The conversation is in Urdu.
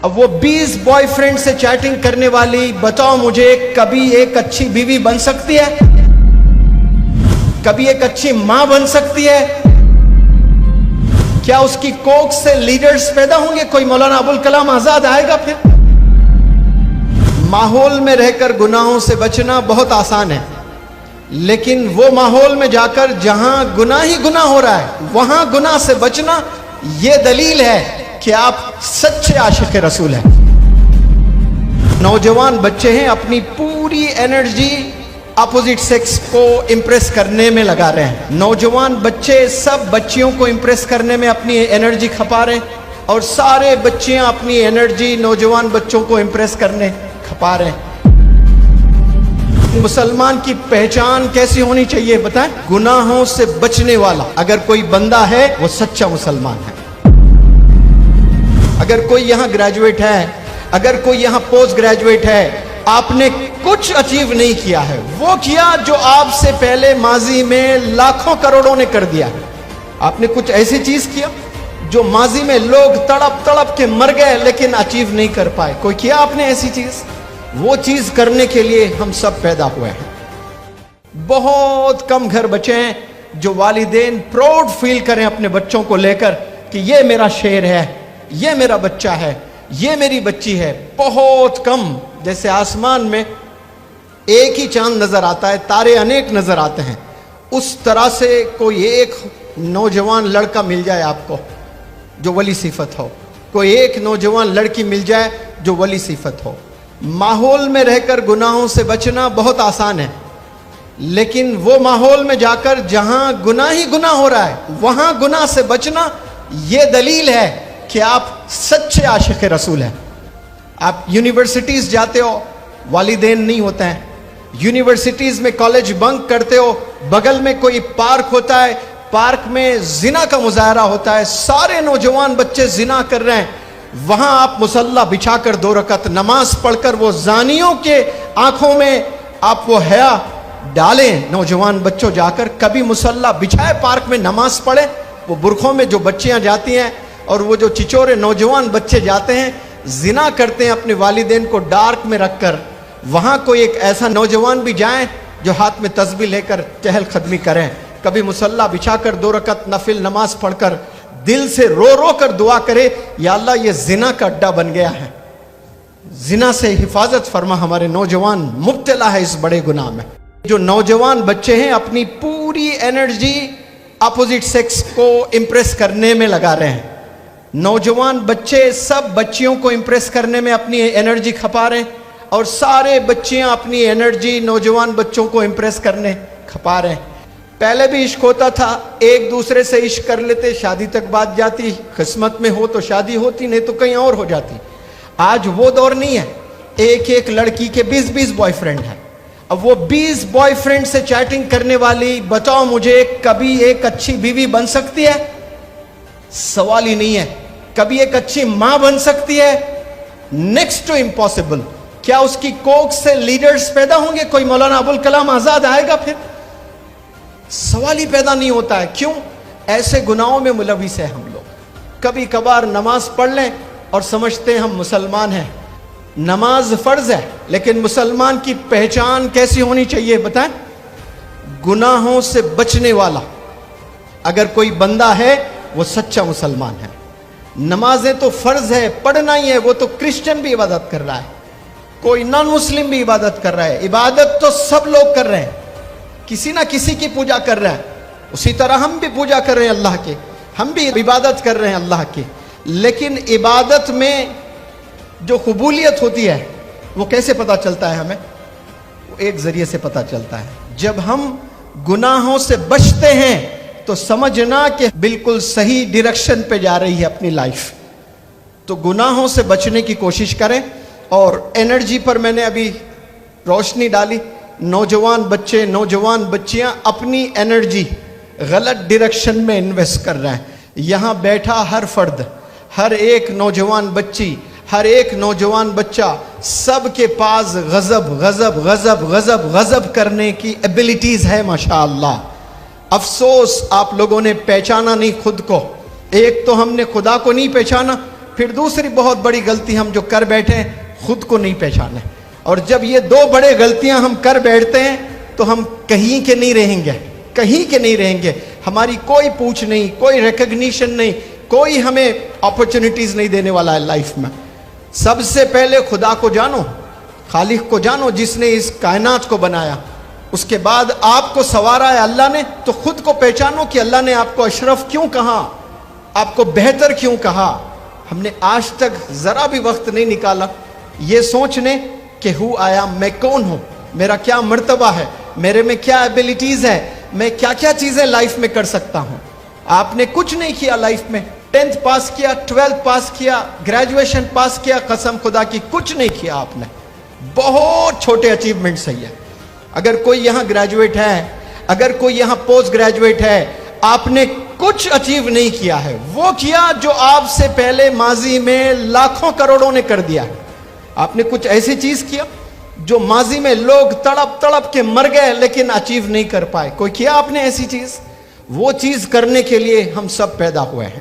اب وہ 20 بوائے فرینڈ سے چیٹنگ کرنے والی بتاؤ مجھے کبھی ایک اچھی بیوی بن سکتی ہے؟ کبھی ایک اچھی ماں بن سکتی ہے؟ کیا اس کی کوکھ سے لیڈرز پیدا ہوں گے؟ کوئی مولانا ابوالکلام آزاد آئے گا؟ پھر ماحول میں رہ کر گناہوں سے بچنا بہت آسان ہے، لیکن وہ ماحول میں جا کر جہاں گناہ ہی گناہ ہو رہا ہے وہاں گناہ سے بچنا، یہ دلیل ہے کہ آپ سچے عاشق رسول ہیں۔ نوجوان بچے ہیں، اپنی پوری انرجی اپوزٹ سیکس کو امپریس کرنے میں لگا رہے ہیں۔ نوجوان بچے سب بچیوں کو امپریس کرنے میں اپنی انرجی کھپا رہے ہیں، اور سارے بچیاں اپنی انرجی نوجوان بچوں کو امپریس کرنے کھپا رہے ہیں۔ مسلمان کی پہچان کیسی ہونی چاہیے بتائیں؟ گناہوں سے بچنے والا اگر کوئی بندہ ہے وہ سچا مسلمان ہے۔ اگر کوئی یہاں گریجویٹ ہے، اگر کوئی یہاں پوسٹ گریجویٹ ہے، آپ نے کچھ اچیو نہیں کیا ہے، وہ کیا جو آپ سے پہلے ماضی میں لاکھوں کروڑوں نے کر دیا ہے۔ آپ نے کچھ ایسی چیز کیا جو ماضی میں لوگ تڑپ تڑپ کے مر گئے لیکن اچیو نہیں کر پائے؟ کوئی کیا آپ نے ایسی چیز؟ وہ چیز کرنے کے لیے ہم سب پیدا ہوئے ہیں۔ بہت کم گھر بچے ہیں جو والدین پراؤڈ فیل کریں اپنے بچوں کو لے کر کہ یہ میرا شیر ہے، یہ میرا بچہ ہے، یہ میری بچی ہے۔ بہت کم، جیسے آسمان میں ایک ہی چاند نظر آتا ہے، تارے انیک نظر آتے ہیں، اس طرح سے کوئی ایک نوجوان لڑکا مل جائے آپ کو جو ولی صفت ہو، کوئی ایک نوجوان لڑکی مل جائے جو ولی صفت ہو۔ ماحول میں رہ کر گناہوں سے بچنا بہت آسان ہے، لیکن وہ ماحول میں جا کر جہاں گناہ ہی گناہ ہو رہا ہے وہاں گناہ سے بچنا، یہ دلیل ہے کہ آپ سچے عاشق رسول ہیں۔ آپ یونیورسٹیز جاتے ہو، والدین نہیں ہوتے ہیں، یونیورسٹیز میں کالج بنک کرتے ہو، بغل میں کوئی پارک ہوتا ہے، پارک میں زنا کا مظاہرہ ہوتا ہے، سارے نوجوان بچے زنا کر رہے ہیں، وہاں آپ مصلی بچھا کر 2 رکعت نماز پڑھ کر وہ زانیوں کے آنکھوں میں آپ وہ حیا ڈالیں۔ نوجوان بچوں جا کر کبھی مصلی بچھائے پارک میں نماز پڑھیں؟ وہ برقعوں میں جو بچیاں جاتی ہیں اور وہ جو چچورے نوجوان بچے جاتے ہیں زنا کرتے ہیں اپنے والدین کو ڈارک میں رکھ کر، وہاں کوئی ایک ایسا نوجوان بھی جائیں جو ہاتھ میں تسبیح لے کر چہل قدمی کریں، کبھی مصلی بچھا کر 2 رکعت نفل نماز پڑھ کر دل سے رو رو کر دعا کرے، یا اللہ یہ زنا کا اڈا بن گیا ہے، زنا سے حفاظت فرما، ہمارے نوجوان مبتلا ہے اس بڑے گناہ میں۔ جو نوجوان بچے ہیں اپنی پوری انرجی اپوزٹ سیکس کو امپریس کرنے میں لگا رہے ہیں۔ نوجوان بچے سب بچیوں کو امپریس کرنے میں اپنی انرجی کھپا رہے ہیں، اور سارے بچیاں اپنی انرجی نوجوان بچوں کو امپریس کرنے کھپا رہے ہیں۔ پہلے بھی عشق ہوتا تھا، ایک دوسرے سے عشق کر لیتے، شادی تک بات جاتی، قسمت میں ہو تو شادی ہوتی، نہیں تو کہیں اور ہو جاتی۔ آج وہ دور نہیں ہے، ایک ایک لڑکی کے 20 بوائے فرینڈ ہیں۔ اب وہ 20 بوائے فرینڈ سے چیٹنگ کرنے والی بتاؤ مجھے کبھی ایک اچھی بیوی بن سکتی ہے؟ سوال ہی نہیں ہے۔ کبھی ایک اچھی ماں بن سکتی ہے؟ Next to impossible. کیا اس کی کوکھ سے لیڈرز پیدا ہوں گے؟ کوئی مولانا ابوالکلام آزاد آئے گا؟ پھر سوال ہی پیدا نہیں ہوتا ہے۔ کیوں؟ ایسے گناہوں میں ملوث ہیں ہم لوگ۔ کبھی کبھار نماز پڑھ لیں اور سمجھتے ہیں ہم مسلمان ہیں۔ نماز فرض ہے، لیکن مسلمان کی پہچان کیسی ہونی چاہیے بتائیں؟ گناہوں سے بچنے والا اگر کوئی بندہ ہے وہ سچا مسلمان ہے۔ نمازیں تو فرض ہے، پڑھنا ہی ہے، وہ تو کرسچن بھی عبادت کر رہا ہے، کوئی نان مسلم بھی عبادت کر رہا ہے، عبادت تو سب لوگ کر رہے ہیں، کسی نہ کسی کی پوجا کر رہا ہے۔ اسی طرح ہم بھی پوجا کر رہے ہیں اللہ کے، ہم بھی عبادت کر رہے ہیں اللہ کے، لیکن عبادت میں جو قبولیت ہوتی ہے وہ کیسے پتہ چلتا ہے ہمیں؟ وہ ایک ذریعے سے پتہ چلتا ہے، جب ہم گناہوں سے بچتے ہیں تو سمجھنا کہ بالکل صحیح ڈائریکشن پہ جا رہی ہے اپنی لائف۔ تو گناہوں سے بچنے کی کوشش کریں، اور انرجی پر میں نے ابھی روشنی ڈالی۔ نوجوان بچے، نوجوان بچیاں اپنی انرجی غلط ڈائریکشن میں انویسٹ کر رہے ہیں۔ یہاں بیٹھا ہر فرد، ہر ایک نوجوان بچی، ہر ایک نوجوان بچہ، سب کے پاس غضب غضب غضب غضب غضب کرنے کی ایبیلٹیز ہے ماشاءاللہ۔ افسوس آپ لوگوں نے پہچانا نہیں خود کو۔ ایک تو ہم نے خدا کو نہیں پہچانا، پھر دوسری بہت بڑی غلطی ہم جو کر بیٹھے ہیں خود کو نہیں پہچانے. اور جب یہ دو بڑے غلطیاں ہم کر بیٹھتے ہیں تو ہم کہیں کے نہیں رہیں گے, کہیں کے نہیں رہیں گے. ہماری کوئی پوچھ نہیں, کوئی ریکگنیشن نہیں, کوئی ہمیں اپرچونٹیز نہیں دینے والا ہے لائف میں. سب سے پہلے خدا کو جانو, خالق کو جانو جس نے اس کائنات کو بنایا. اس کے بعد آپ کو سنوارا ہے اللہ نے, تو خود کو پہچانو کہ اللہ نے آپ کو اشرف کیوں کہا, آپ کو بہتر کیوں کہا. ہم نے آج تک ذرا بھی وقت نہیں نکالا یہ سوچنے کہ ہو آیا, میں کون ہوں, میرا کیا مرتبہ ہے, میرے میں کیا ایبیلٹیز ہے, میں کیا کیا چیزیں لائف میں کر سکتا ہوں. آپ نے کچھ نہیں کیا لائف میں, 10th پاس کیا, 12th پاس کیا, گریجویشن پاس کیا, قسم خدا کی کچھ نہیں کیا آپ نے. بہت چھوٹے اچیومنٹ صحیح ہے. اگر کوئی یہاں گریجویٹ ہے, اگر کوئی یہاں پوسٹ گریجویٹ ہے, آپ نے کچھ اچیو نہیں کیا ہے, وہ کیا جو آپ سے پہلے ماضی میں لاکھوں کروڑوں نے کر دیا. آپ نے کچھ ایسی چیز کیا جو ماضی میں لوگ تڑپ تڑپ کے مر گئے لیکن اچیو نہیں کر پائے. کوئی کیا آپ نے ایسی چیز؟ وہ چیز کرنے کے لیے ہم سب پیدا ہوئے ہیں.